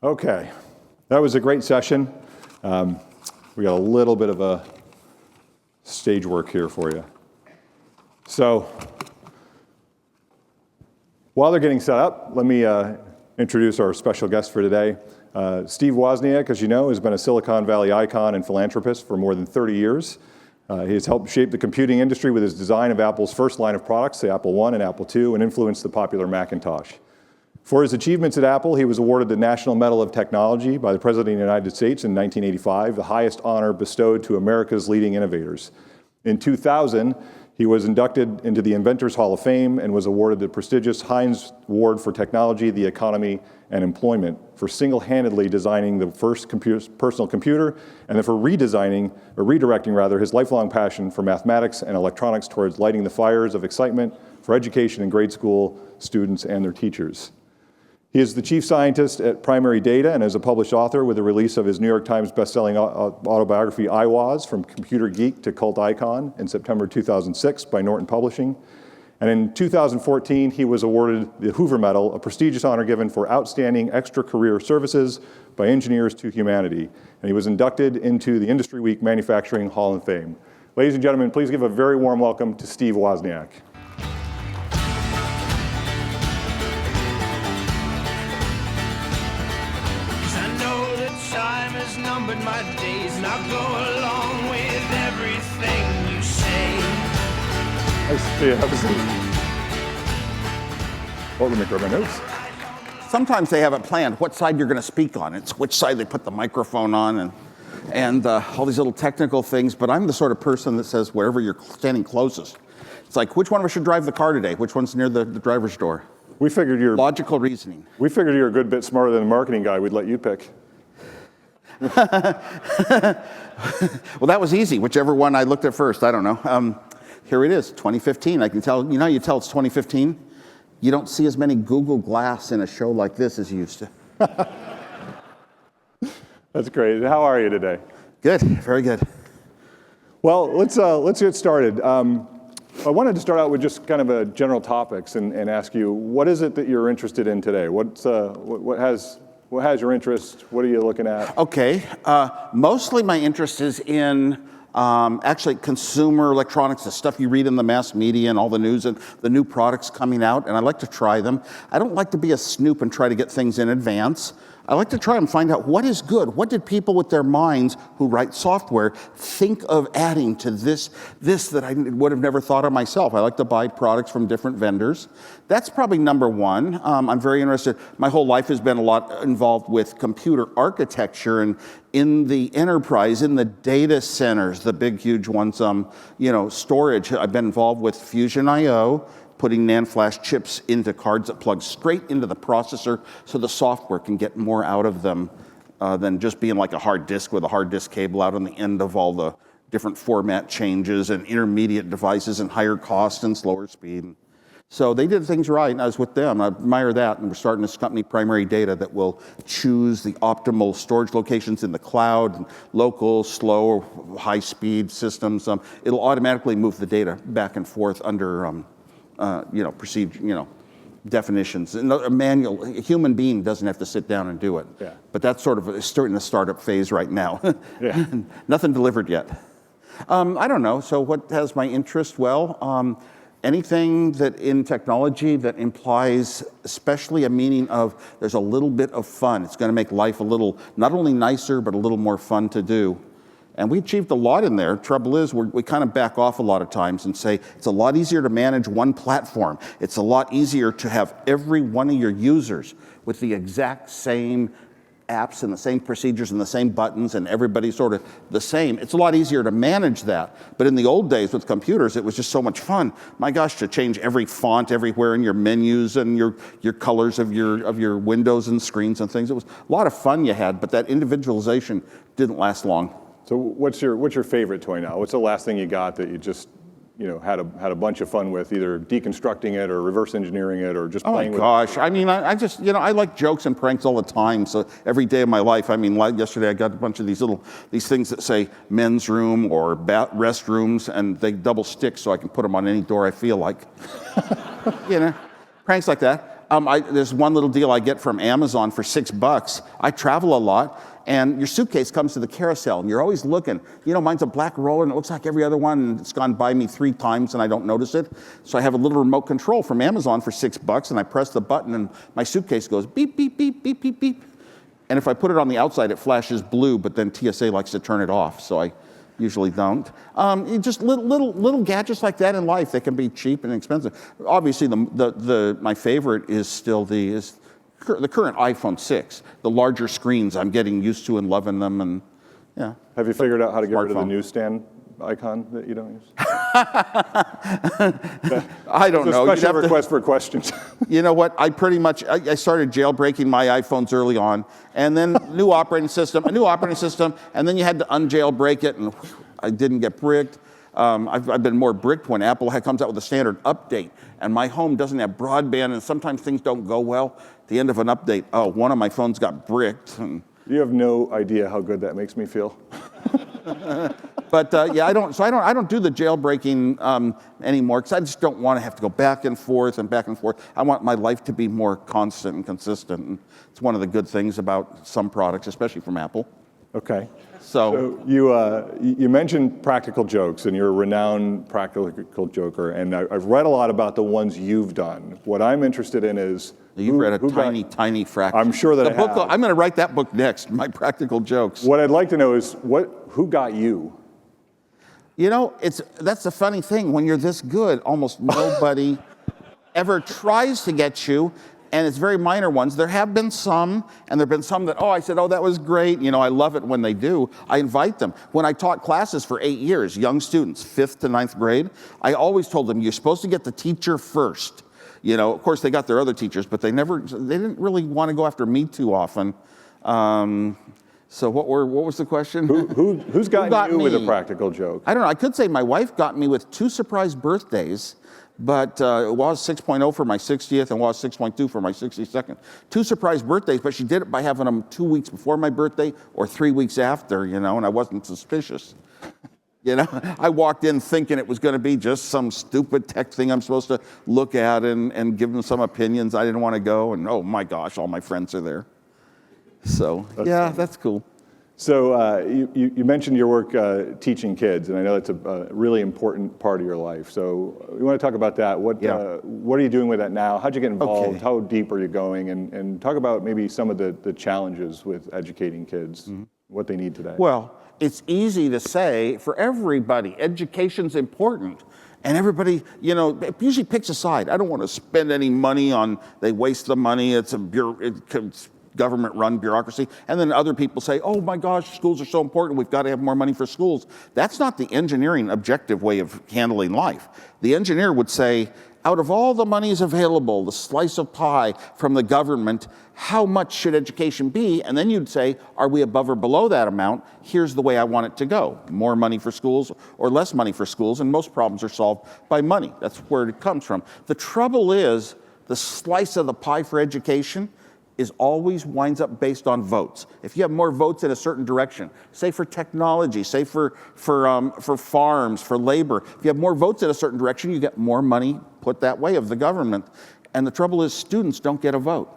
Okay, that was a great session. We got a little bit of a stage work here for you. So, while they're getting set up, let me introduce our special guest for today. Steve Wozniak, as you know, has been a Silicon Valley icon and philanthropist for more than 30 years. He has helped shape the computing industry with his design of Apple's first line of products, the Apple I and Apple II, and influenced the popular Macintosh. For his achievements at Apple, he was awarded the National Medal of Technology by the President of the United States in 1985, the highest honor bestowed to America's leading innovators. In 2000, he was inducted into the Inventors Hall of Fame and was awarded the prestigious Heinz Award for Technology, the Economy, and Employment for single-handedly designing the first personal computer and then for redirecting his lifelong passion for mathematics and electronics towards lighting the fires of excitement for education in grade school students and their teachers. He is the chief scientist at Primary Data and is a published author with the release of his New York Times bestselling autobiography, I Was, From Computer Geek to Cult Icon in September 2006 by Norton Publishing. And in 2014, he was awarded the Hoover Medal, a prestigious honor given for outstanding extra-career services by engineers to humanity. And he was inducted into the Industry Week Manufacturing Hall of Fame. Ladies and gentlemen, please give a very warm welcome to Steve Wozniak. Numbered my days, and I'll go along with everything you say. Nice to see you. Have a seat. Oh, let me grab my notes. Sometimes they have it planned what side you're going to speak on. It's which side they put the microphone on and all these little technical things. But I'm the sort of person that says wherever you're standing closest. It's like, which one of us should drive the car today? Which one's near the driver's door? We figured you're logical reasoning. We figured you're a good bit smarter than the marketing guy. We'd let you pick. Well, that was easy. Whichever one I looked at first, I don't know. Here it is, 2015. I can tell, you tell it's 2015? You don't see as many Google Glass in a show like this as you used to. That's great. How are you today? Good, very good. Well, let's get started. I wanted to start out with just kind of a general topics and ask you, what is it that you're interested in today? What has your interest? What are you looking at? Okay, mostly my interest is in actually consumer electronics, the stuff you read in the mass media and all the news and the new products coming out, and I like to try them. I don't like to be a snoop and try to get things in advance. I like to try and find out what is good. What did people with their minds who write software think of adding to this that I would have never thought of myself? I like to buy products from different vendors. That's probably number one. I'm very interested. My whole life has been a lot involved with computer architecture and in the enterprise, in the data centers, the big, huge ones, storage. I've been involved with Fusion I/O, putting NAND flash chips into cards that plug straight into the processor so the software can get more out of them than just being like a hard disk with a hard disk cable out on the end of all the different format changes and intermediate devices and higher cost and slower speed. So they did things right, and I was with them. I admire that, and we're starting this company, Primary Data, that will choose the optimal storage locations in the cloud, local, slow, high-speed systems. It'll automatically move the data back and forth under procedure, definitions. And a human being doesn't have to sit down and do it. Yeah. But that's sort of starting the startup phase right now. Yeah. Nothing delivered yet. I don't know. So what has my interest? Well, anything that in technology that implies especially a meaning of there's a little bit of fun. It's going to make life a little, not only nicer, but a little more fun to do. And we achieved a lot in there. Trouble is, we kind of back off a lot of times and say, it's a lot easier to manage one platform. It's a lot easier to have every one of your users with the exact same apps and the same procedures and the same buttons and everybody sort of the same. It's a lot easier to manage that. But in the old days with computers, it was just so much fun. My gosh, to change every font everywhere in your menus and your colors of your windows and screens and things. It was a lot of fun you had, but that individualization didn't last long. So what's your favorite toy now? What's the last thing you got that you just had a bunch of fun with, either deconstructing it or reverse engineering it or just playing with it? Oh my gosh, I mean, I just, I like jokes and pranks all the time, so every day of my life, like yesterday I got a bunch of these things that say men's room or restrooms, and they double stick so I can put them on any door I feel like. Pranks like that. There's one little deal I get from Amazon for $6. I travel a lot, and your suitcase comes to the carousel, and you're always looking. You know, mine's a black roller, and it looks like every other one, and it's gone by me 3 times, and I don't notice it. So I have a little remote control from Amazon for $6, and I press the button, and my suitcase goes beep, beep, beep, beep, beep, beep. And if I put it on the outside, it flashes blue, but then TSA likes to turn it off, so I usually don't. Just little gadgets like that in life. They can be cheap and expensive. Obviously, my favorite is still the current iPhone 6. The larger screens, I'm getting used to and loving them. And yeah. Have you figured out how to get rid of the newsstand icon that you don't use? I don't know. Special request for questions. You know what? I started jailbreaking my iPhones early on, and then a new operating system, and then you had to unjailbreak it, and I didn't get bricked. I've been more bricked when Apple comes out with a standard update, and my home doesn't have broadband, and sometimes things don't go well. At the end of an update, one of my phones got bricked. And you have no idea how good that makes me feel. But yeah, I don't do the jailbreaking anymore because I just don't want to have to go back and forth and back and forth. I want my life to be more constant and consistent. And it's one of the good things about some products, especially from Apple. Okay. So you mentioned practical jokes, and you're a renowned practical joker, and I've read a lot about the ones you've done. What I'm interested in is you've read a tiny fraction. I'm sure that I have. I'm going to write that book next. My practical jokes. What I'd like to know is who got you? You know, that's the funny thing. When you're this good, almost nobody ever tries to get you, and it's very minor ones. There have been some, and there have been some that, I said, that was great. You know, I love it when they do. I invite them. When I taught classes for 8 years, young students, 5th to 9th grade, I always told them, you're supposed to get the teacher first. You know, of course, they got their other teachers, but they didn't really want to go after me too often. So what was the question? Who's gotten you with a practical joke? I don't know. I could say my wife got me with 2 surprise birthdays, but it was 6.0 for my 60th and was 6.2 for my 62nd. 2 surprise birthdays, but she did it by having them 2 weeks before my birthday or 3 weeks after, you know, and I wasn't suspicious. You know, I walked in thinking it was going to be just some stupid tech thing I'm supposed to look at and give them some opinions. I didn't want to go, and oh my gosh, all my friends are there. So, that's cool. So you mentioned your work teaching kids, and I know that's a really important part of your life. So we want to talk about that. What are you doing with that now? How'd you get involved? Okay. How deep are you going? And talk about maybe some of the challenges with educating kids, what they need today. Well, it's easy to say for everybody, education's important. And everybody, you know, usually picks a side. I don't want to spend any money they waste the money. It's government-run bureaucracy. And then other people say, oh my gosh, schools are so important, we've got to have more money for schools. That's not the engineering objective way of handling life. The engineer would say, out of all the monies available, the slice of pie from the government, how much should education be? And then you'd say, are we above or below that amount? Here's the way I want it to go. More money for schools or less money for schools, and most problems are solved by money. That's where it comes from. The trouble is, the slice of the pie for education always winds up based on votes. If you have more votes in a certain direction, say for technology, say for farms, for labor, if you have more votes in a certain direction, you get more money put that way of the government. And the trouble is students don't get a vote.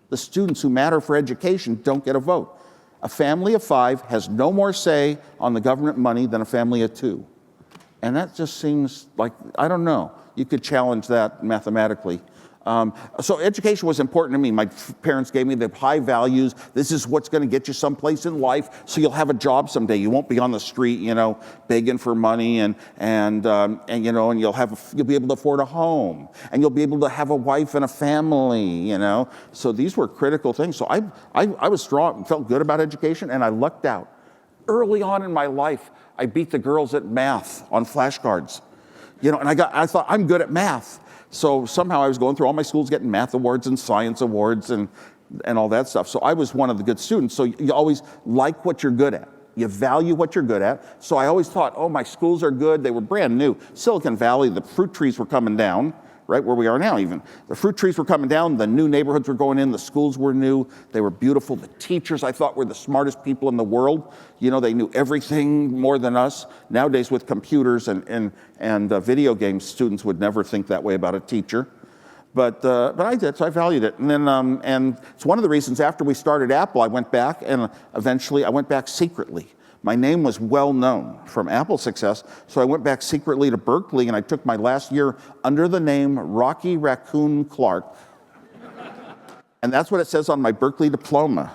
The students who matter for education don't get a vote. A family of 5 has no more say on the government money than a family of 2. And that just seems like, I don't know, you could challenge that mathematically. So education was important to me. My parents gave me the high values. This is what's going to get you someplace in life, so you'll have a job someday. You won't be on the street, you know, begging for money, and you know, and you'll be able to afford a home, and you'll be able to have a wife and a family, you know. So these were critical things. So I was strong, felt good about education, and I lucked out. Early on in my life, I beat the girls at math on flashcards, you know, and I thought I'm good at math. So somehow I was going through all my schools getting math awards and science awards and all that stuff. So I was one of the good students. So you always like what you're good at. You value what you're good at. So I always thought, oh, my schools are good. They were brand new. Silicon Valley, the fruit trees were coming down, right where we are now even. The fruit trees were coming down. The new neighborhoods were going in. The schools were new. They were beautiful. The teachers, I thought, were the smartest people in the world. You know, they knew everything more than us. Nowadays, with computers and video games, students would never think that way about a teacher. But I did, so I valued it. And then, and it's one of the reasons after we started Apple, I went back, and eventually I went back secretly. My name was well known from Apple's success, so I went back secretly to Berkeley, and I took my last year under the name Rocky Raccoon Clark. And that's what it says on my Berkeley diploma.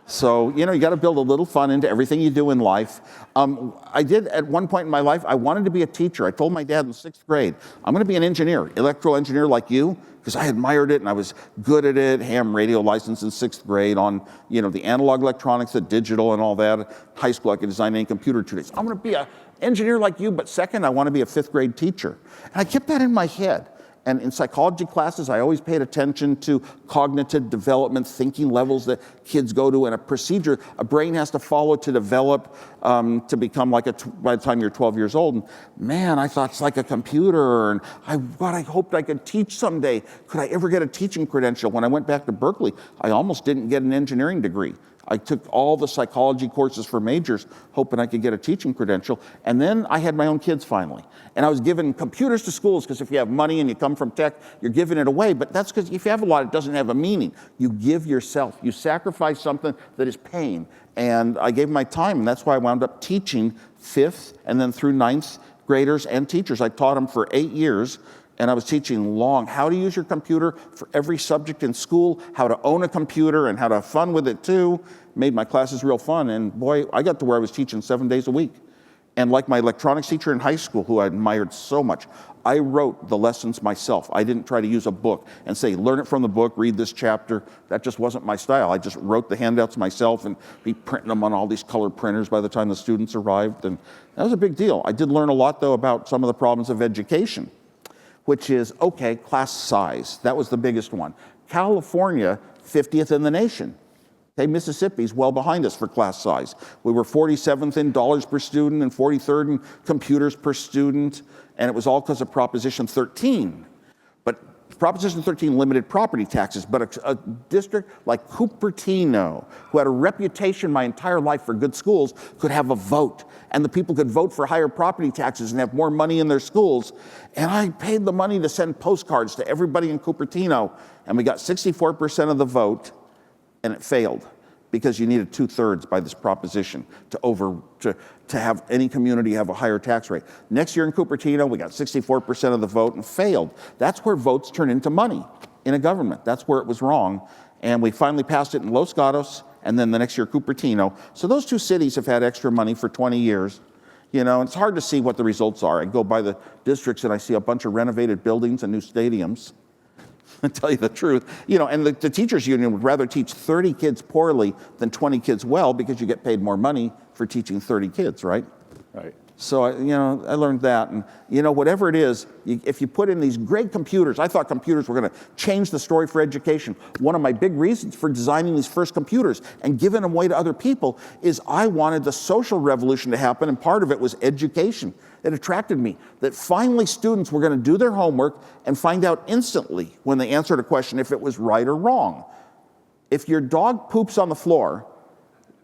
So, you got to build a little fun into everything you do in life. I did, at one point in my life, I wanted to be a teacher. I told my dad in 6th grade, I'm going to be an engineer, electrical engineer like you, because I admired it and I was good at it. Ham radio license in 6th grade on, the analog electronics, the digital and all that. High school, I could design any computer 2 days. I'm going to be an engineer like you, but second, I want to be a 5th grade teacher. And I kept that in my head. And in psychology classes, I always paid attention to cognitive development, thinking levels that kids go to, and a procedure a brain has to follow to develop to become like by the time you're 12 years old. And man, I thought it's like a computer, and I hoped I could teach someday. Could I ever get a teaching credential? When I went back to Berkeley, I almost didn't get an engineering degree. I took all the psychology courses for majors, hoping I could get a teaching credential. And then I had my own kids finally. And I was giving computers to schools, because if you have money and you come from tech, you're giving it away. But that's because if you have a lot, it doesn't have a meaning. You give yourself. You sacrifice something that is pain. And I gave my time, and that's why I wound up teaching 5th and then through 9th graders and teachers. I taught them for 8 years. And I was teaching how to use your computer for every subject in school, how to own a computer, and how to have fun with it too. Made my classes real fun. And boy, I got to where I was teaching 7 days a week. And like my electronics teacher in high school, who I admired so much, I wrote the lessons myself. I didn't try to use a book and say, learn it from the book, read this chapter. That just wasn't my style. I just wrote the handouts myself and be printing them on all these color printers by the time the students arrived. And that was a big deal. I did learn a lot, though, about some of the problems of education, which is, okay, class size. That was the biggest one. California, 50th in the nation. Okay, Mississippi's well behind us for class size. We were 47th in dollars per student and 43rd in computers per student, and it was all because of Proposition 13. But Proposition 13 limited property taxes, but a district like Cupertino, who had a reputation my entire life for good schools, could have a vote. And the people could vote for higher property taxes and have more money in their schools. And I paid the money to send postcards to everybody in Cupertino. And we got 64% of the vote, and it failed because you needed 2/3 by this proposition to have any community have a higher tax rate. Next year in Cupertino, we got 64% of the vote and failed. That's where votes turn into money in a government. That's where it was wrong. And we finally passed it in Los Gatos, and then the next year Cupertino. So those 2 cities have had extra money for 20 years. It's hard to see what the results are. I go by the districts and I see a bunch of renovated buildings and new stadiums. I tell you the truth. And the teachers union would rather teach 30 kids poorly than 20 kids well, because you get paid more money for teaching 30 kids, right? Right. So, I learned that. And, whatever it is, if you put in these great computers, I thought computers were going to change the story for education. One of my big reasons for designing these first computers and giving them away to other people is I wanted the social revolution to happen, and part of it was education. It attracted me that finally students were going to do their homework and find out instantly when they answered a question if it was right or wrong. If your dog poops on the floor,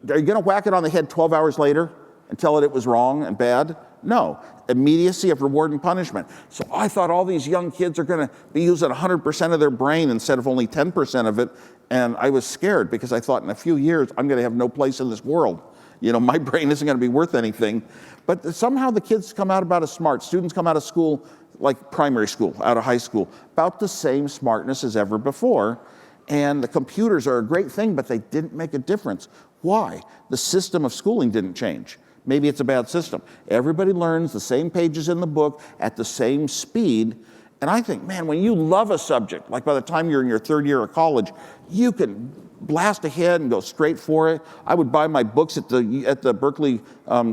are you going to whack it on the head 12 hours later and tell it was wrong and bad? No. Immediacy of reward and punishment. So I thought all these young kids are going to be using 100% of their brain instead of only 10% of it. And I was scared, because I thought in a few years, I'm going to have no place in this world. My brain isn't going to be worth anything. But somehow the kids come out about as smart. Students come out of school, like primary school, out of high school, about the same smartness as ever before. And the computers are a great thing, but they didn't make a difference. Why? The system of schooling didn't change. Maybe it's a bad system. Everybody learns the same pages in the book at the same speed. And I think, man, when you love a subject, like by the time you're in your 3rd year of college, you can blast ahead and go straight for it. I would buy my books at the Berkeley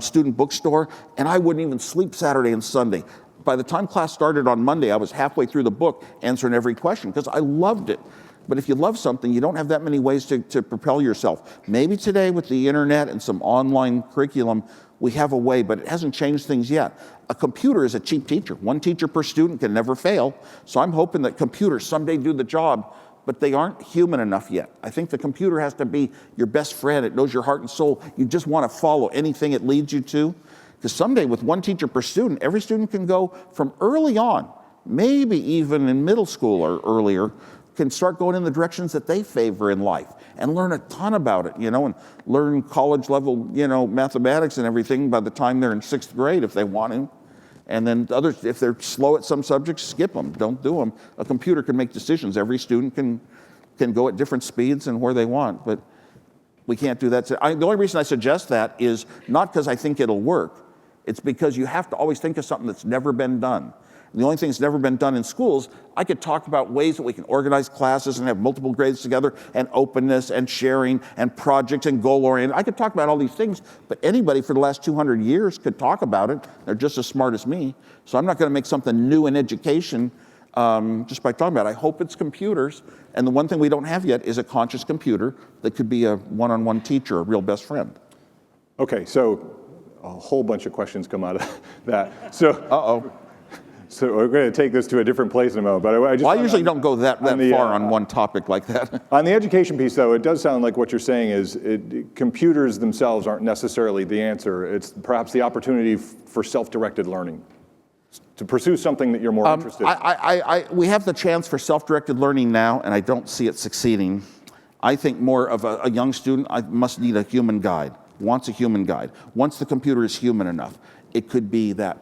student bookstore, and I wouldn't even sleep Saturday and Sunday. By the time class started on Monday, I was halfway through the book answering every question, because I loved it. But if you love something, you don't have that many ways to propel yourself. Maybe today with the internet and some online curriculum, we have a way, but it hasn't changed things yet. A computer is a cheap teacher. 1 teacher per student can never fail. So I'm hoping that computers someday do the job, but they aren't human enough yet. I think the computer has to be your best friend. It knows your heart and soul. You just want to follow anything it leads you to. Because someday with 1 teacher per student, every student can go from early on maybe even in middle school or earlier, can start going in the directions that they favor in life and learn a ton about it, and learn college level, mathematics and everything by the time they're in 6th grade if they want to. And then others, if they're slow at some subjects, skip them, don't do them. A computer can make decisions. Every student can go at different speeds and where they want, but we can't do that. The only reason I suggest that is not because I think it'll work. It's because you have to always think of something that's never been done. The only thing that's never been done in schools, I could talk about ways that we can organize classes and have multiple grades together, and openness and sharing and projects and goal-oriented. I could talk about all these things, but anybody for the last 200 years could talk about it. They're just as smart as me. So I'm not going to make something new in education just by talking about it. I hope it's computers. And the one thing we don't have yet is a conscious computer that could be a one-on-one teacher, a real best friend. Okay, so a whole bunch of questions come out of that. So, So we're going to take this to a different place in a moment. But I usually don't go that far on one topic like that. On the education piece, though, it does sound like what you're saying is computers themselves aren't necessarily the answer. It's perhaps the opportunity for self-directed learning, to pursue something that you're more interested in. We have the chance for self-directed learning now, and I don't see it succeeding. I think more of a young student must need a human guide, wants a human guide. Once the computer is human enough, it could be that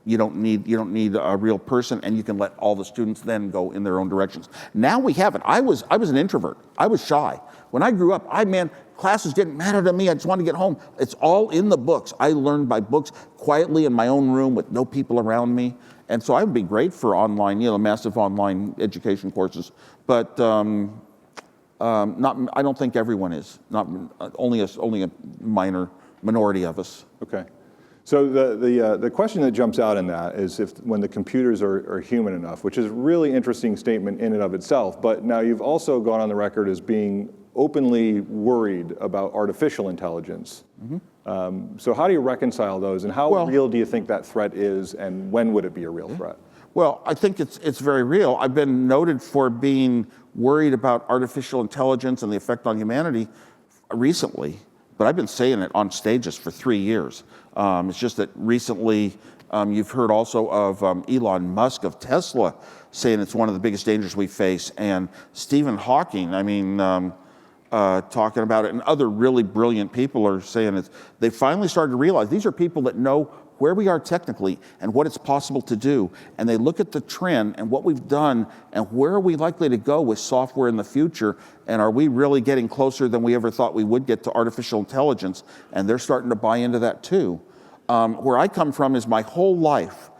you don't need a real person, and you can let all the students then go in their own directions. Now we have it. I was an introvert. I was shy. When I grew up, classes didn't matter to me. I just wanted to get home. It's all in the books. I learned by books quietly in my own room with no people around me. And so I would be great for online, massive online education courses. But I don't think everyone is. Not only a minority of us. Okay. So the question that jumps out in that is when the computers are human enough, which is a really interesting statement in and of itself. But now you've also gone on the record as being openly worried about artificial intelligence. Mm-hmm. So how do you reconcile those, and how real do you think that threat is, and when would it be a real threat? Well, I think it's very real. I've been noted for being worried about artificial intelligence and the effect on humanity recently, but I've been saying it on stages for 3 years. It's just that recently you've heard also of Elon Musk of Tesla saying it's one of the biggest dangers we face, and Stephen Hawking, talking about it, and other really brilliant people are saying they finally started to realize these are people that know where we are technically and what it's possible to do, and they look at the trend and what we've done and where are we likely to go with software in the future, and are we really getting closer than we ever thought we would get to artificial intelligence, and they're starting to buy into that too. Where I come from is my whole life.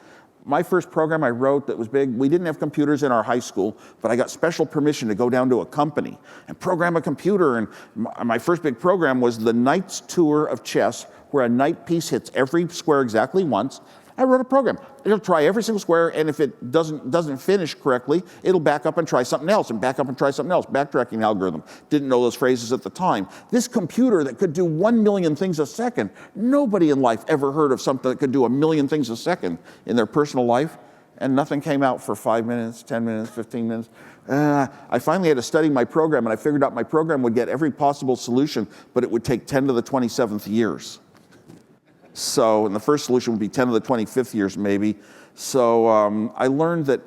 My first program I wrote that was big, we didn't have computers in our high school, but I got special permission to go down to a company and program a computer, and my first big program was the Knight's Tour of Chess, where a knight piece hits every square exactly once. I wrote a program. It'll try every single square, and if it doesn't finish correctly, it'll back up and try something else, and back up and try something else. Backtracking algorithm. Didn't know those phrases at the time. This computer that could do 1 million things a second, nobody in life ever heard of something that could do 1 million things a second in their personal life, and nothing came out for 5 minutes, 10 minutes, 15 minutes. I finally had to study my program, and I figured out my program would get every possible solution, but it would take 10 to the 27th years. So, and the first solution would be 10 to the 25th years maybe. So I learned that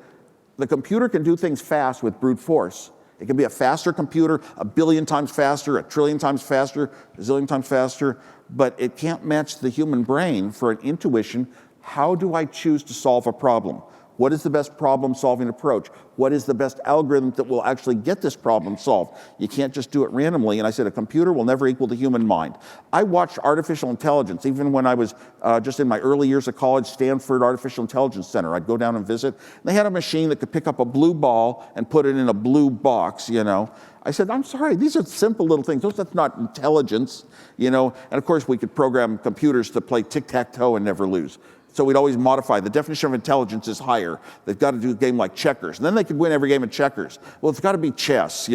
the computer can do things fast with brute force. It can be a faster computer, 1 billion times faster, 1 trillion times faster, 1 zillion times faster, but it can't match the human brain for an intuition. How do I choose to solve a problem? What is the best problem-solving approach? What is the best algorithm that will actually get this problem solved? You can't just do it randomly. And I said, a computer will never equal the human mind. I watched artificial intelligence, even when I was just in my early years of college, Stanford Artificial Intelligence Center. I'd go down and visit. They had a machine that could pick up a blue ball and put it in a blue box, I said, I'm sorry, these are simple little things. That's not intelligence, And of course, we could program computers to play tic-tac-toe and never lose. So we'd always modify. The definition of intelligence is higher. They've got to do a game like checkers. And then they could win every game of checkers. Well, it's got to be chess,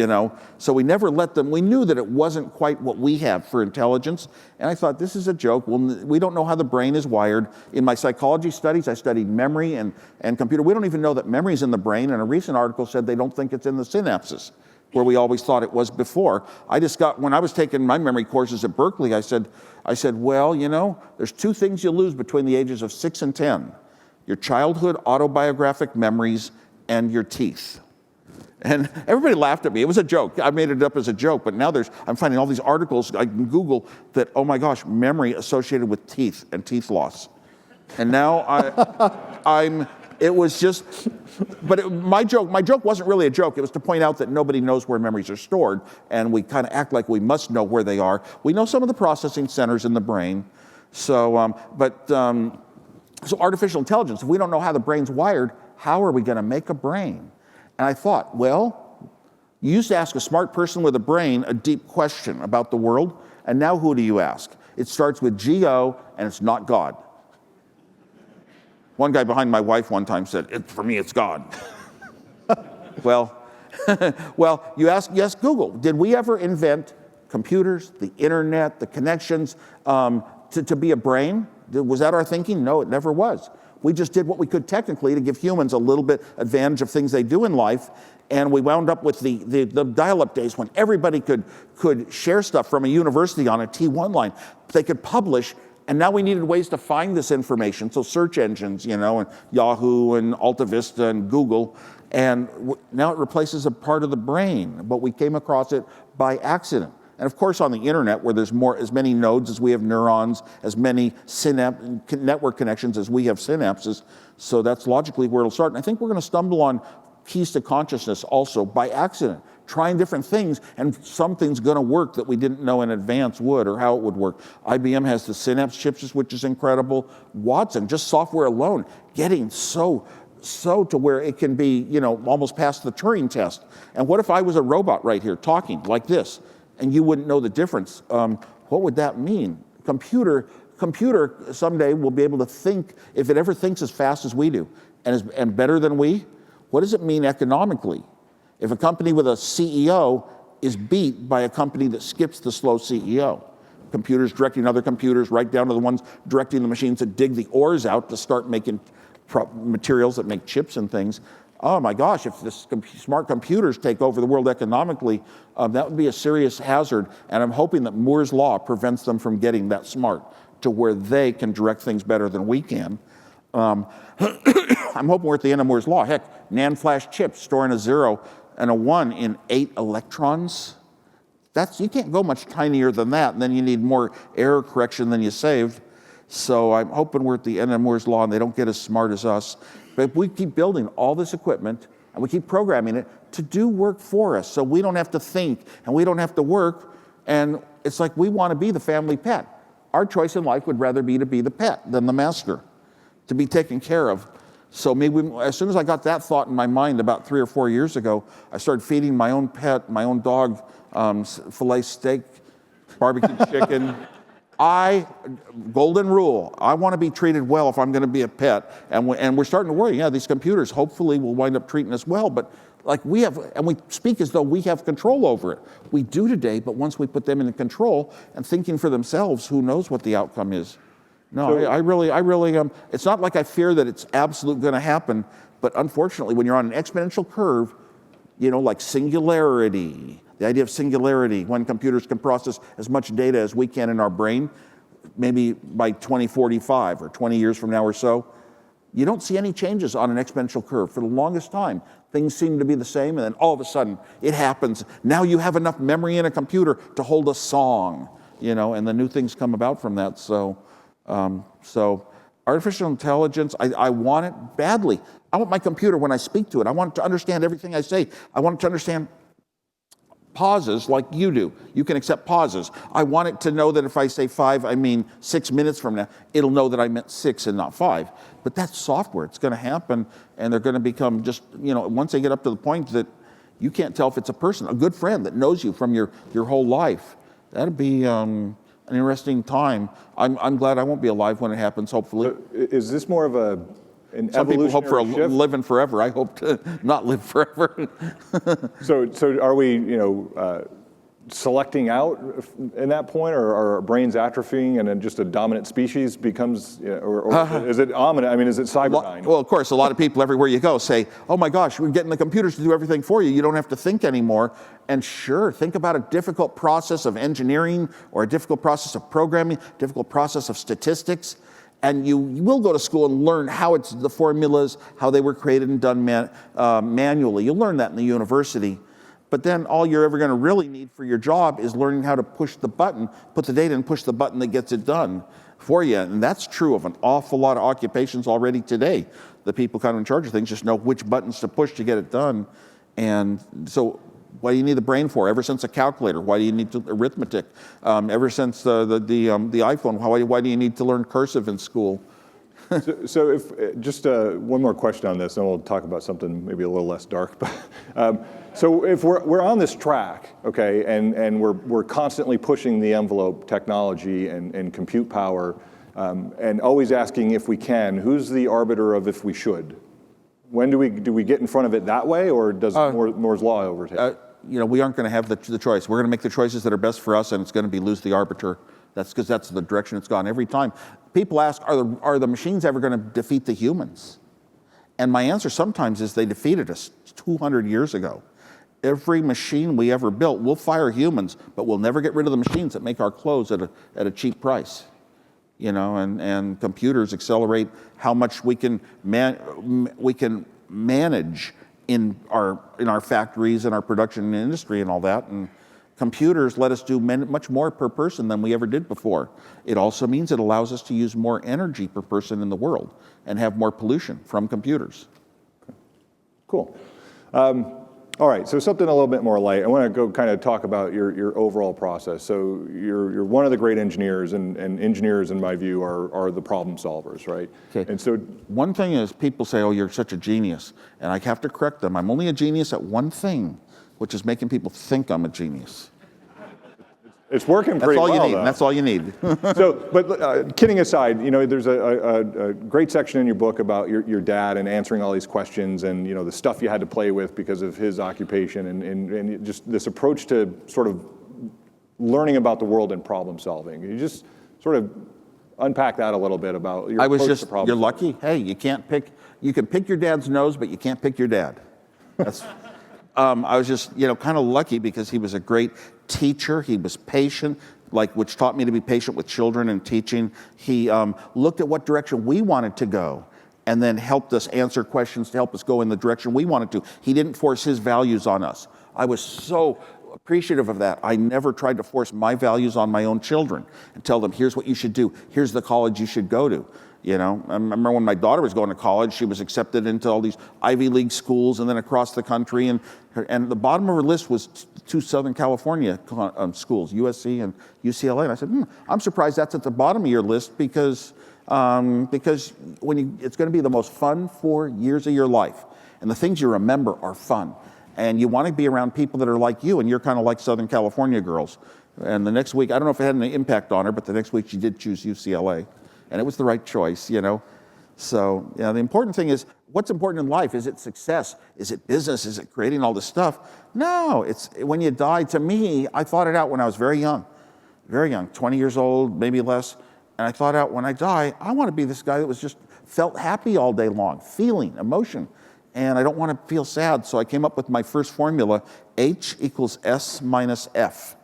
So we never let them. We knew that it wasn't quite what we have for intelligence. And I thought, this is a joke. Well, we don't know how the brain is wired. In my psychology studies, I studied memory and computer. We don't even know that memory is in the brain. And a recent article said they don't think it's in the synapses, where we always thought it was before. When I was taking my memory courses at Berkeley, I said, well, there's 2 things you lose between the ages of 6 and 10. your childhood autobiographic memories, and your teeth. And everybody laughed at me. It was a joke. I made it up as a joke, but now I'm finding all these articles I can Google that, oh my gosh, memory associated with teeth and teeth loss. And now it was just, but my joke wasn't really a joke. It was to point out that nobody knows where memories are stored, and we kind of act like we must know where they are. We know some of the processing centers in the brain. So, so artificial intelligence, if we don't know how the brain's wired, how are we going to make a brain? And I thought, well, you used to ask a smart person with a brain a deep question about the world, and now who do you ask? It starts with G-O, and it's not God. One guy behind my wife one time said, for me, it's God. Well, you ask Google, did we ever invent computers, the internet, the connections to be a brain? Was that our thinking? No, it never was. We just did what we could technically to give humans a little bit advantage of things they do in life, and we wound up with the dial-up days when everybody could share stuff from a university on a T1 line. They could publish, and now we needed ways to find this information, so search engines, and Yahoo and Alta Vista and Google, and now it replaces a part of the brain, but we came across it by accident. And of course, on the internet, where there's as many nodes as we have neurons, as many network connections as we have synapses, so that's logically where it'll start. And I think we're going to stumble on keys to consciousness also by accident, trying different things, and something's going to work that we didn't know in advance would, or how it would work. IBM has the Synapse chips, which is incredible. Watson, just software alone, getting so to where it can be, almost past the Turing test. And what if I was a robot right here talking like this? And you wouldn't know the difference. What would that mean? Computer someday will be able to think, if it ever thinks as fast as we do, and better than we. What does it mean economically? If a company with a CEO is beat by a company that skips the slow CEO, computers directing other computers, right down to the ones directing the machines that dig the ores out to start making materials that make chips and things. Oh my gosh, if the smart computers take over the world economically, that would be a serious hazard. And I'm hoping that Moore's Law prevents them from getting that smart to where they can direct things better than we can. I'm hoping we're at the end of Moore's Law. Heck, NAND flash chips storing a 0 and a 1 in 8 electrons. You can't go much tinier than that, and then you need more error correction than you saved. So I'm hoping we're at the end of Moore's Law and they don't get as smart as us. But if we keep building all this equipment and we keep programming it to do work for us, so we don't have to think and we don't have to work, and it's like we want to be the family pet. Our choice in life would rather be to be the pet than the master, to be taken care of. So maybe as soon as I got that thought in my mind about 3 or 4 years ago, I started feeding my own pet, my own dog, filet steak, barbecue chicken. Golden rule, I want to be treated well if I'm going to be a pet. And we're starting to worry, these computers hopefully will wind up treating us well, but we speak as though we have control over it. We do today, but once we put them into control and thinking for themselves, who knows what the outcome is. No, I really, it's not like I fear that it's absolutely going to happen, but unfortunately, when you're on an exponential curve, like singularity, the idea of singularity, when computers can process as much data as we can in our brain, maybe by 2045 or 20 years from now or so, you don't see any changes on an exponential curve. For the longest time, things seem to be the same, and then all of a sudden, it happens. Now you have enough memory in a computer to hold a song, and the new things come about from that. So artificial intelligence, I want it badly. I want my computer, when I speak to it, I want it to understand everything I say. I want it to understand pauses like you do. You can accept pauses. I want it to know that if I say 5, I mean 6 minutes from now, it'll know that I meant 6 and not 5. But that's software. It's going to happen, and they're going to become just, once they get up to the point that you can't tell if it's a person, a good friend that knows you from your whole life. That'd be an interesting time. I'm glad I won't be alive when it happens, hopefully. So is this more of an Some people hope for shift? living forever. I hope to not live forever. So are we, selecting out in that point, or are our brains atrophying and then just a dominant species becomes, or is it ominous? I mean, is it Cyberdyne? Well, of course, a lot of people everywhere you go say, oh my gosh, we're getting the computers to do everything for you. You don't have to think anymore. And sure, think about a difficult process of engineering or a difficult process of programming, difficult process of statistics. And you will go to school and learn how it's the formulas, how they were created and done manually. You'll learn that in the university. But then all you're ever going to really need for your job is learning how to push the button, put the data and push the button that gets it done for you. And that's true of an awful lot of occupations already today. The people kind of in charge of things just know which buttons to push to get it done. And so what do you need the brain for? Ever since a calculator, why do you need arithmetic? Ever since the iPhone, why do you need to learn cursive in school? So if just one more question on this, and we'll talk about something maybe a little less dark. But so if we're on this track, okay, and we're constantly pushing the envelope, technology and compute power, and always asking if we can, who's the arbiter of if we should? When do we get in front of it that way, or does Moore's law overtake? We aren't going to have the choice. We're going to make the choices that are best for us, and it's going to be lose the arbiter. That's because that's the direction it's gone every time. People ask, are the machines ever going to defeat the humans? And my answer sometimes is they defeated us 200 years ago. Every machine we ever built, we'll fire humans, but we'll never get rid of the machines that make our clothes at a cheap price. And computers accelerate how much we can manage in our factories and our production industry and all that. And computers let us do much more per person than we ever did before. It also means it allows us to use more energy per person in the world and have more pollution from computers. Cool. All right, so something a little bit more light. I want to go kind of talk about your overall process. So you're one of the great engineers, and engineers, in my view, are the problem solvers, right? Okay. And so one thing is people say, oh, you're such a genius. And I have to correct them. I'm only a genius at one thing, which is making people think I'm a genius. it's working pretty well, though. That's all you need. So, but kidding aside, there's a great section in your book about your dad and answering all these questions and, the stuff you had to play with because of his occupation and just this approach to sort of learning about the world and problem solving. You just sort of unpack that a little bit about your approach to problem solving. You're lucky. Hey, you can pick your dad's nose, but you can't pick your dad. That's, I was just, kind of lucky because he was a great teacher. He was patient, which taught me to be patient with children and teaching. He looked at what direction we wanted to go and then helped us answer questions to help us go in the direction we wanted to. He didn't force his values on us. I was so appreciative of that. I never tried to force my values on my own children and tell them, here's what you should do. Here's the college you should go to. I remember when my daughter was going to college, she was accepted into all these Ivy League schools and then across the country. And the bottom of her list was two Southern California schools, USC and UCLA. And I said, I'm surprised that's at the bottom of your list because it's going to be the most fun 4 years of your life. And the things you remember are fun. And you want to be around people that are like you, and you're kind of like Southern California girls. And the next week, I don't know if it had any impact on her, but the next week she did choose UCLA. And it was the right choice, So, the important thing is, what's important in life? Is it success? Is it business? Is it creating all this stuff? No, it's when you die. To me, I thought it out when I was very young, 20 years old, maybe less. And I thought out when I die, I want to be this guy that was just felt happy all day long, feeling, emotion. And I don't want to feel sad. So I came up with my first formula, H equals S minus F.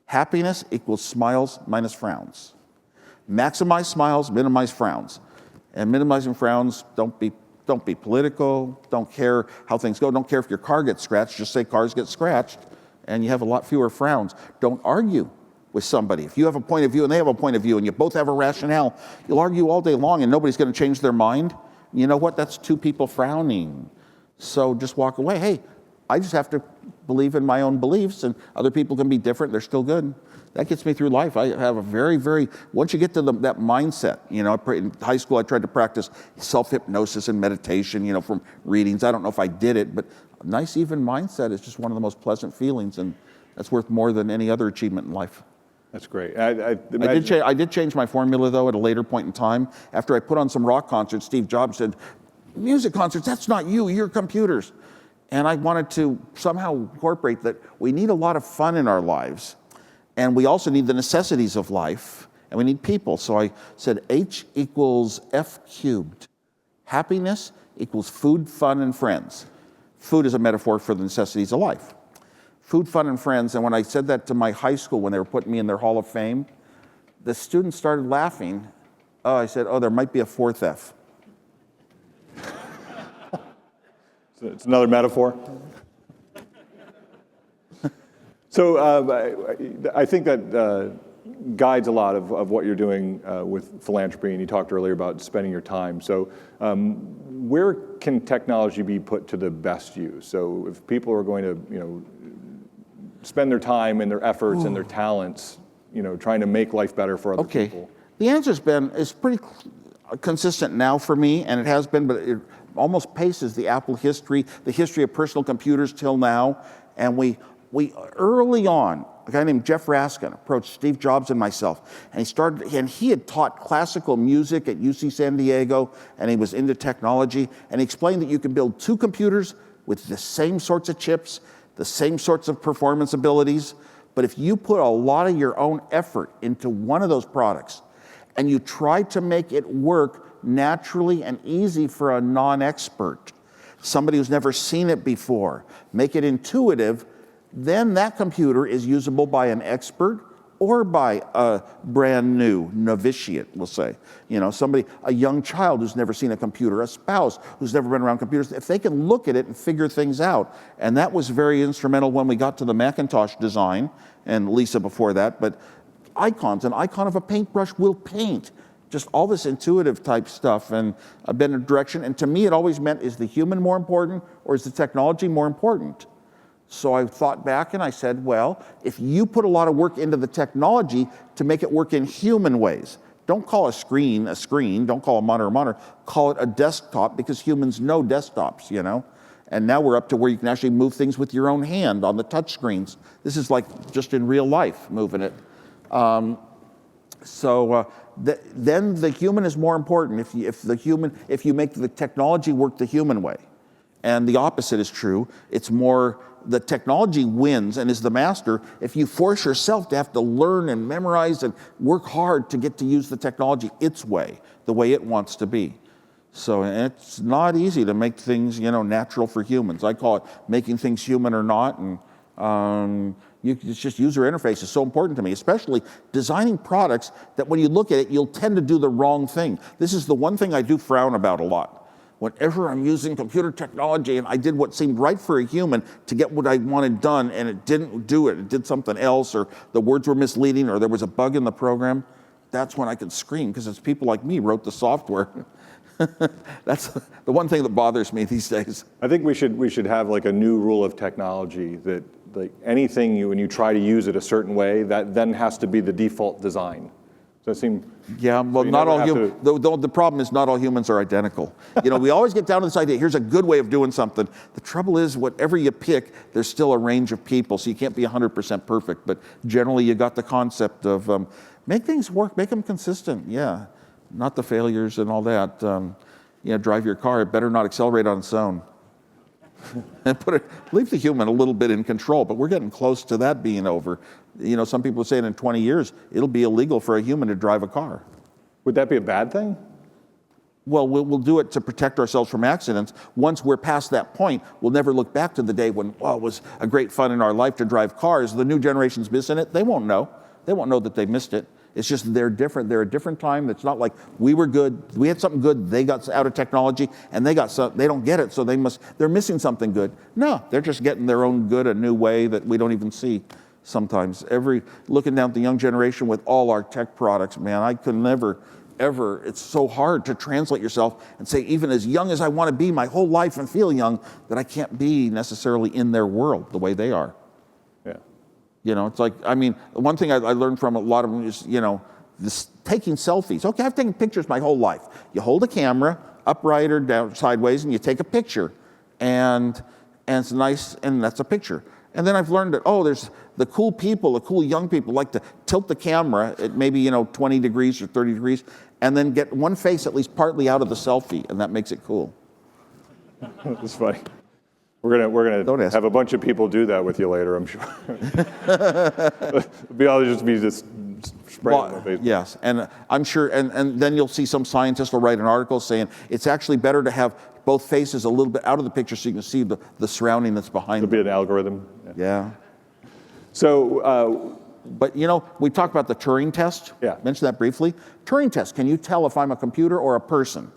Happiness equals smiles minus frowns. Maximize smiles, minimize frowns. And minimizing frowns, don't be political, don't care how things go, don't care if your car gets scratched, just say cars get scratched, and you have a lot fewer frowns. Don't argue with somebody. If you have a point of view and they have a point of view and you both have a rationale, you'll argue all day long and nobody's going to change their mind. You know what? That's two people frowning. So just walk away. Hey, I just have to believe in my own beliefs, and other people can be different. They're still good. That gets me through life. I have a very, once you get to that mindset, in high school I tried to practice self-hypnosis and meditation, from readings. I don't know if I did it, but a nice even mindset is just one of the most pleasant feelings, and that's worth more than any other achievement in life. That's great. I did change my formula, though, at a later point in time. After I put on some rock concerts, Steve Jobs said, music concerts, that's not you, you're computers. And I wanted to somehow incorporate that we need a lot of fun in our lives. And we also need the necessities of life, and we need people. So I said H equals F cubed. Happiness equals food, fun, and friends. Food is a metaphor for the necessities of life. Food, fun, and friends. And when I said that to my high school when they were putting me in their Hall of Fame, the students started laughing, Oh, I said, oh, there might be a fourth F. So it's another metaphor. So I think that guides a lot of what you're doing with philanthropy, and you talked earlier about spending your time. So where can technology be put to the best use? So if people are going to, spend their time and their efforts and their talents, trying to make life better for other people. The answer's is pretty consistent now for me, and it has been, but it almost paces the Apple history, the history of personal computers till now. And we early on, a guy named Jeff Raskin approached Steve Jobs and myself, and he had taught classical music at UC San Diego, and he was into technology, and he explained that you can build two computers with the same sorts of chips, the same sorts of performance abilities, but if you put a lot of your own effort into one of those products, and you try to make it work naturally and easy for a non-expert, somebody who's never seen it before, make it intuitive, then that computer is usable by an expert or by a brand new novitiate, we'll say. A young child who's never seen a computer, a spouse who's never been around computers, if they can look at it and figure things out. And that was very instrumental when we got to the Macintosh design, and Lisa before that, but an icon of a paintbrush will paint. Just all this intuitive type stuff, and I've been in a direction, and to me it always meant, is the human more important or is the technology more important? So I thought back and I said, well, if you put a lot of work into the technology to make it work in human ways, don't call a screen, don't call a monitor, call it a desktop, because humans know desktops, And now we're up to where you can actually move things with your own hand on the touch screens. This is like just in real life, moving it. Then the human is more important if you make the technology work the human way. And the opposite is true. It's more the technology wins and is the master if you force yourself to have to learn and memorize and work hard to get to use the technology its way, the way it wants to be. So it's not easy to make things, natural for humans. I call it making things human or not, and it's just user interface is so important to me, especially designing products that when you look at it, you'll tend to do the wrong thing. This is the one thing I do frown about a lot. Whenever I'm using computer technology and I did what seemed right for a human to get what I wanted done and it didn't do it, it did something else, or the words were misleading, or there was a bug in the program, that's when I could scream, because it's people like me wrote the software. That's the one thing that bothers me these days. I think we should have like a new rule of technology that like anything when you try to use it a certain way, that then has to be the default design. Does that seem? Yeah, well, not all humans. The problem is not all humans are identical. We always get down to this idea. Here's a good way of doing something. The trouble is, whatever you pick, there's still a range of people, so you can't be 100% perfect. But generally, you got the concept of make things work, make them consistent. Yeah, not the failures and all that. Drive your car. It better not accelerate on its own. And leave the human a little bit in control, but we're getting close to that being over. Some people are saying in 20 years, it'll be illegal for a human to drive a car. Would that be a bad thing? Well, we'll do it to protect ourselves from accidents. Once we're past that point, we'll never look back to the day when, it was a great fun in our life to drive cars. The new generation's missing it. They won't know. They won't know that they missed it. It's just they're different. They're a different time. It's not like we were good. We had something good. They got out of technology, and they don't get it. So they're missing something good. No, they're just getting their own good a new way that we don't even see sometimes. Looking down at the young generation with all our tech products, man, I could never, ever. It's so hard to translate yourself and say, even as young as I want to be my whole life and feel young, that I can't be necessarily in their world the way they are. It's like, one thing I learned from a lot of them is, this taking selfies. Okay, I've taken pictures my whole life. You hold a camera upright or down sideways and you take a picture, and it's nice, and that's a picture. And then I've learned that, there's the cool young people like to tilt the camera at maybe, 20 degrees or 30 degrees, and then get one face at least partly out of the selfie, and that makes it cool. That's funny. We're gonna have a bunch of people do that with you later, I'm sure. I'll just be spraying on my face. Yes, and I'm sure, and then you'll see some scientist will write an article saying it's actually better to have both faces a little bit out of the picture so you can see the surrounding that's behind them. There'll be an algorithm. Yeah. So But we talked about the Turing test. Yeah. Mentioned that briefly. Turing test. Can you tell if I'm a computer or a person?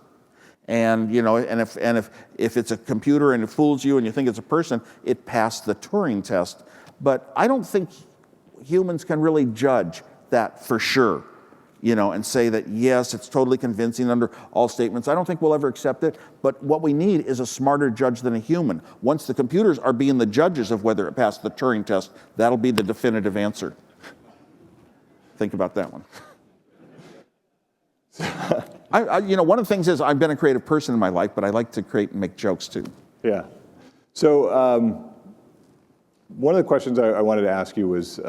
And if it's a computer and it fools you and you think it's a person, it passed the Turing test. But I don't think humans can really judge that for sure, and say that yes, it's totally convincing under all statements. I don't think we'll ever accept it. But what we need is a smarter judge than a human. Once the computers are being the judges of whether it passed the Turing test, that'll be the definitive answer. Think about that one. One of the things is I've been a creative person in my life, but I like to create and make jokes too. Yeah. So one of the questions I wanted to ask you was,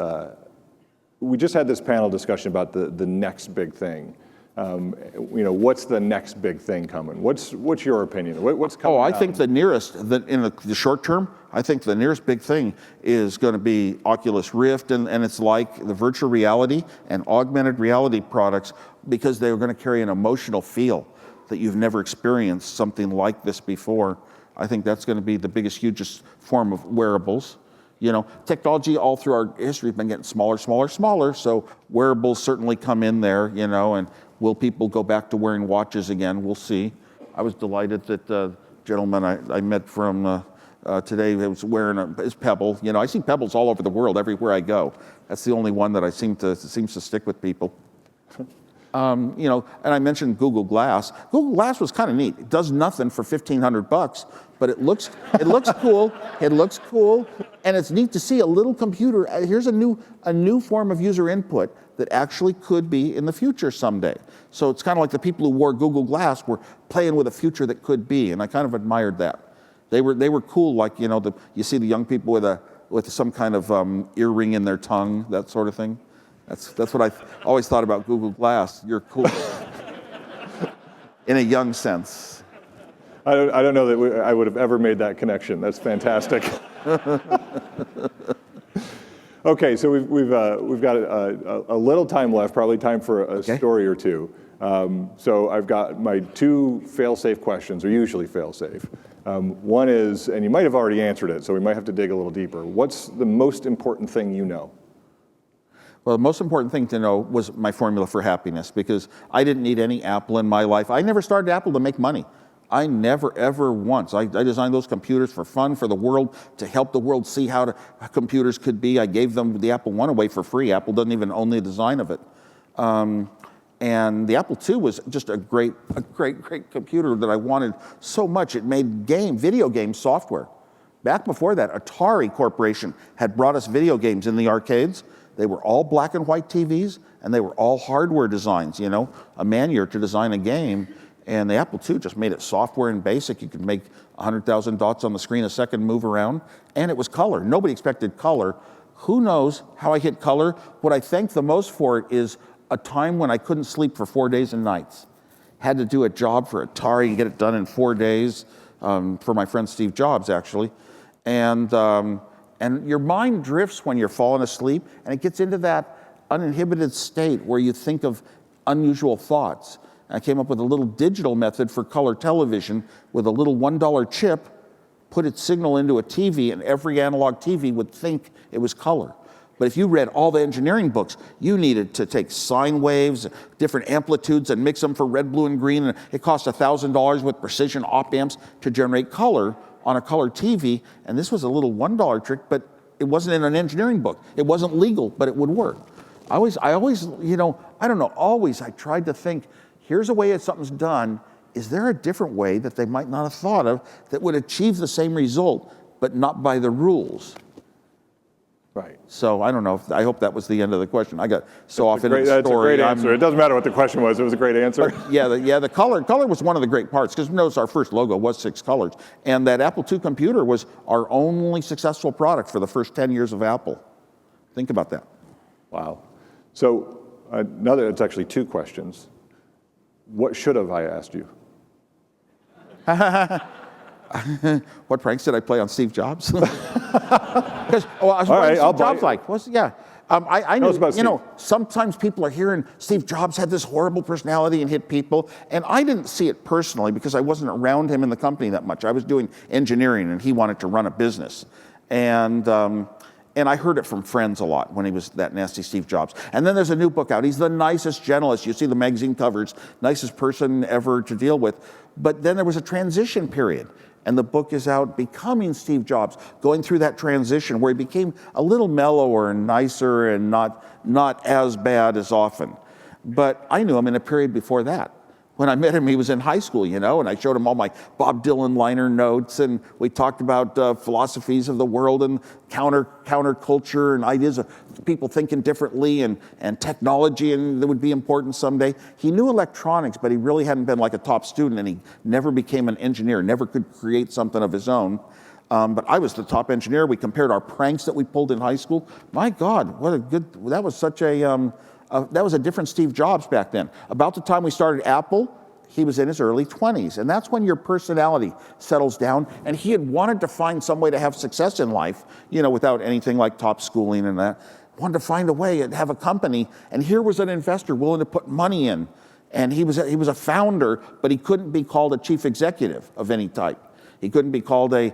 we just had this panel discussion about the next big thing. What's the next big thing coming? What's your opinion? What's coming? I think the nearest, in the short term, I think the nearest big thing is going to be Oculus Rift, and it's like the virtual reality and augmented reality products, because they're going to carry an emotional feel that you've never experienced something like this before. I think that's going to be the biggest, hugest form of wearables. Technology all through our history has been getting smaller, smaller, smaller, so wearables certainly come in there, and will people go back to wearing watches again? We'll see. I was delighted that the gentleman I met from today was wearing his Pebble. I see Pebbles all over the world, everywhere I go. That's the only one that seems to stick with people. And I mentioned Google Glass. Google Glass was kind of neat. It does nothing for $1,500, but it looks cool. It looks cool, and it's neat to see a little computer. Here's a new form of user input that actually could be in the future someday. So it's kind of like the people who wore Google Glass were playing with a future that could be, and I kind of admired that. They were cool, like you see the young people with some kind of earring in their tongue, that sort of thing. That's what I always thought about Google Glass. You're cool in a young sense. I don't know that I would have ever made that connection. That's fantastic. Okay, so we've got a little time left, probably time for a story or two. So I've got my two fail-safe questions, or usually fail-safe. One is, and you might have already answered it, so we might have to dig a little deeper. What's the most important thing you know? Well, the most important thing to know was my formula for happiness, because I didn't need any Apple in my life. I never started Apple to make money. I never, ever once. I designed those computers for fun, for the world, to help the world see how computers could be. I gave them the Apple I away for free. Apple doesn't even own the design of it. And the Apple II was just a great computer that I wanted so much. It made video game software. Back before that, Atari Corporation had brought us video games in the arcades. They were all black and white TVs, and they were all hardware designs, a man-year to design a game. And the Apple II just made it software and basic. You could make 100,000 dots on the screen a second, move around, and it was color. Nobody expected color. Who knows how I hit color? What I thank the most for it is a time when I couldn't sleep for 4 days and nights. Had to do a job for Atari and get it done in 4 days, for my friend Steve Jobs, actually. And your mind drifts when you're falling asleep, and it gets into that uninhibited state where you think of unusual thoughts. I came up with a little digital method for color television with a little $1 chip, put its signal into a TV, and every analog TV would think it was color. But if you read all the engineering books, you needed to take sine waves, different amplitudes, and mix them for red, blue, and green. And it cost $1,000 with precision op amps to generate color on a color TV. And this was a little $1 trick, but it wasn't in an engineering book. It wasn't legal, but it would work. I always, I tried to think, here's a way that something's done. Is there a different way that they might not have thought of that would achieve the same result, but not by the rules? Right. So I don't know. I hope that was the end of the question. I got so off into the story. That's a great answer. It doesn't matter what the question was. It was a great answer. The color was one of the great parts, because notice our first logo was 6 colors. And that Apple II computer was our only successful product for the first 10 years of Apple. Think about that. Wow. So it's actually 2 questions. What should have I asked you? What pranks did I play on Steve Jobs? Because I was wondering Steve Jobs like. I knew, sometimes people are hearing Steve Jobs had this horrible personality and hit people, and I didn't see it personally because I wasn't around him in the company that much. I was doing engineering, and he wanted to run a business. And And I heard it from friends a lot when he was that nasty Steve Jobs. And then there's a new book out. He's the nicest, gentlest. You see the magazine covers, nicest person ever to deal with. But then there was a transition period. And the book is out, Becoming Steve Jobs, going through that transition where he became a little mellower and nicer and not as bad as often. But I knew him in a period before that. When I met him, he was in high school, you know, and I showed him all my Bob Dylan liner notes, and we talked about philosophies of the world and counterculture and ideas of people thinking differently and technology, and that would be important someday. He knew electronics, but he really hadn't been like a top student, and he never became an engineer, never could create something of his own. But I was the top engineer. We compared our pranks that we pulled in high school. My God, that was such a... that was a different Steve Jobs back then. About the time we started Apple, he was in his early 20s. And that's when your personality settles down. And he had wanted to find some way to have success in life, you know, without anything like top schooling and that. Wanted to find a way and have a company. And here was an investor willing to put money in. And he was a founder, but he couldn't be called a chief executive of any type. He couldn't be called a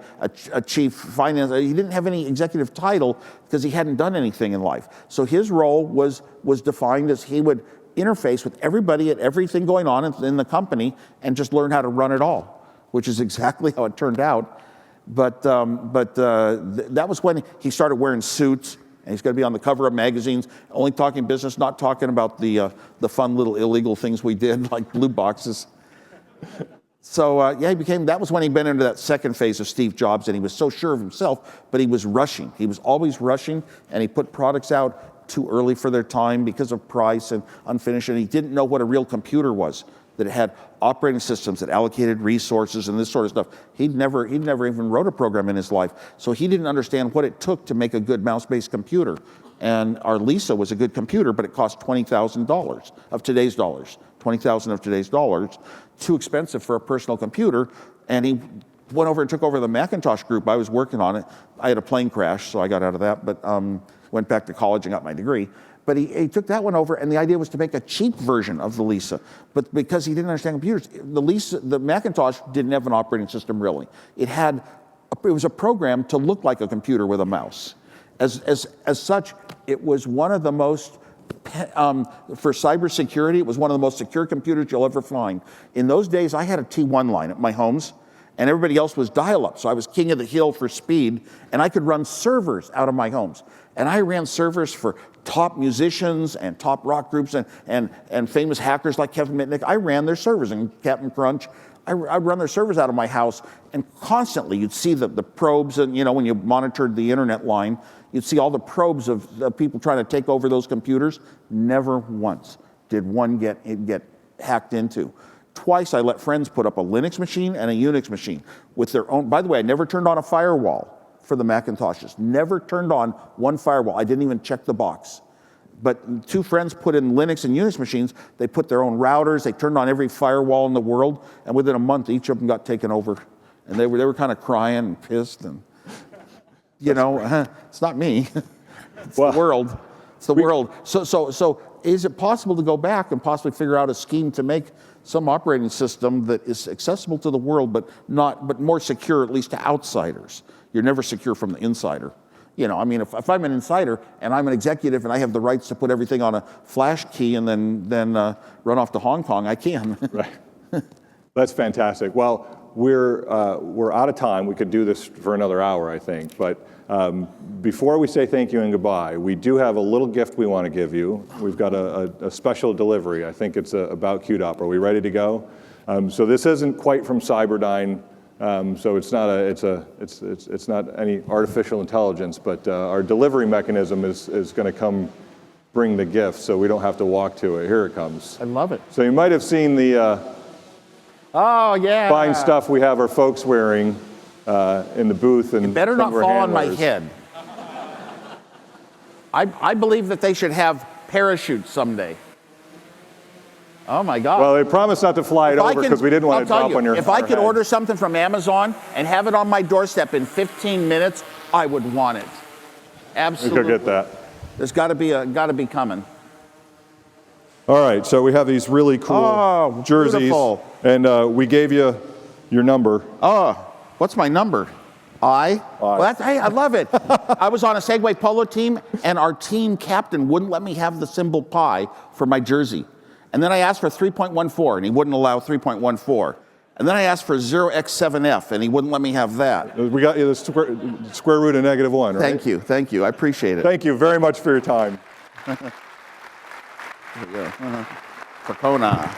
chief finance. He didn't have any executive title because he hadn't done anything in life. So his role was defined as he would interface with everybody at everything going on in the company and just learn how to run it all, which is exactly how it turned out. But that was when he started wearing suits, and he's going to be on the cover of magazines, only talking business, not talking about the fun little illegal things we did, like blue boxes. So yeah, that was when he went into that second phase of Steve Jobs, and he was so sure of himself, but he was rushing. He was always rushing, and he put products out too early for their time because of price and unfinished, and he didn't know what a real computer was, that it had operating systems that allocated resources and this sort of stuff. He'd never even wrote a program in his life, so he didn't understand what it took to make a good mouse-based computer. And our Lisa was a good computer, but it cost $20,000 of today's dollars. $20,000 of today's dollars, too expensive for a personal computer. And he went over and took over the Macintosh group. I was working on it. I had a plane crash, so I got out of that, but went back to college and got my degree. But he took that one over, and the idea was to make a cheap version of the Lisa. But because he didn't understand computers, the Macintosh didn't have an operating system really. It was a program to look like a computer with a mouse. As such, it was one of the most, for cybersecurity, it was one of the most secure computers you'll ever find. In those days, I had a T1 line at my homes, and everybody else was dial-up, so I was king of the hill for speed, and I could run servers out of my homes. And I ran servers for top musicians and top rock groups and famous hackers like Kevin Mitnick. I ran their servers, and Captain Crunch. I'd run their servers out of my house, and constantly you'd see the probes, and you know, when you monitored the internet line, you'd see all the probes of the people trying to take over those computers. Never once did one get hacked into. Twice I let friends put up a Linux machine and a Unix machine with their own. By the way, I never turned on a firewall for the Macintoshes. Never turned on one firewall. I didn't even check the box. But two friends put in Linux and Unix machines. They put their own routers. They turned on every firewall in the world. And within a month, each of them got taken over. And they were kind of crying and pissed. And, you know, it's not me. It's the world. It's the world. So is it possible to go back and possibly figure out a scheme to make some operating system that is accessible to the world, but more secure, at least to outsiders? You're never secure from the insider. You know, I mean, if I'm an insider and I'm an executive and I have the rights to put everything on a flash key and then run off to Hong Kong, I can. Right. That's fantastic. Well, we're out of time. We could do this for another hour, I think. But before we say thank you and goodbye, we do have a little gift we want to give you. We've got a special delivery. I think it's about QDOP. Are we ready to go? So this isn't quite from Cyberdyne. So it's not any artificial intelligence, but our delivery mechanism is going to come bring the gift, so we don't have to walk to it. Here it comes. I love it. So you might have seen the oh yeah fine stuff we have our folks wearing in the booth, and it better not fall on my head. I believe that they should have parachutes someday. Oh my God. Well, they promised not to fly it over because we didn't want to drop on your head. If I could order something from Amazon and have it on my doorstep in 15 minutes, I would want it. Absolutely. We could get that. There's got to be coming. All right, so we have these really cool jerseys. Beautiful. And we gave you your number. Oh, what's my number? Well, hey, I love it. I was on a Segway polo team, and our team captain wouldn't let me have the symbol pi for my jersey. And then I asked for 3.14, and he wouldn't allow 3.14. And then I asked for 0x7f, and he wouldn't let me have that. We got you the square root of -1, right? Thank you. I appreciate it. Thank you very much for your time. There you go. Percona.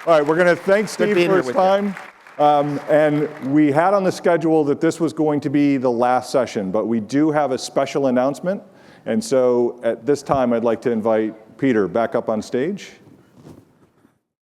All right, we're going to thank Steve being for here his with time. And we had on the schedule that this was going to be the last session, but we do have a special announcement. And so at this time, I'd like to invite Peter back up on stage.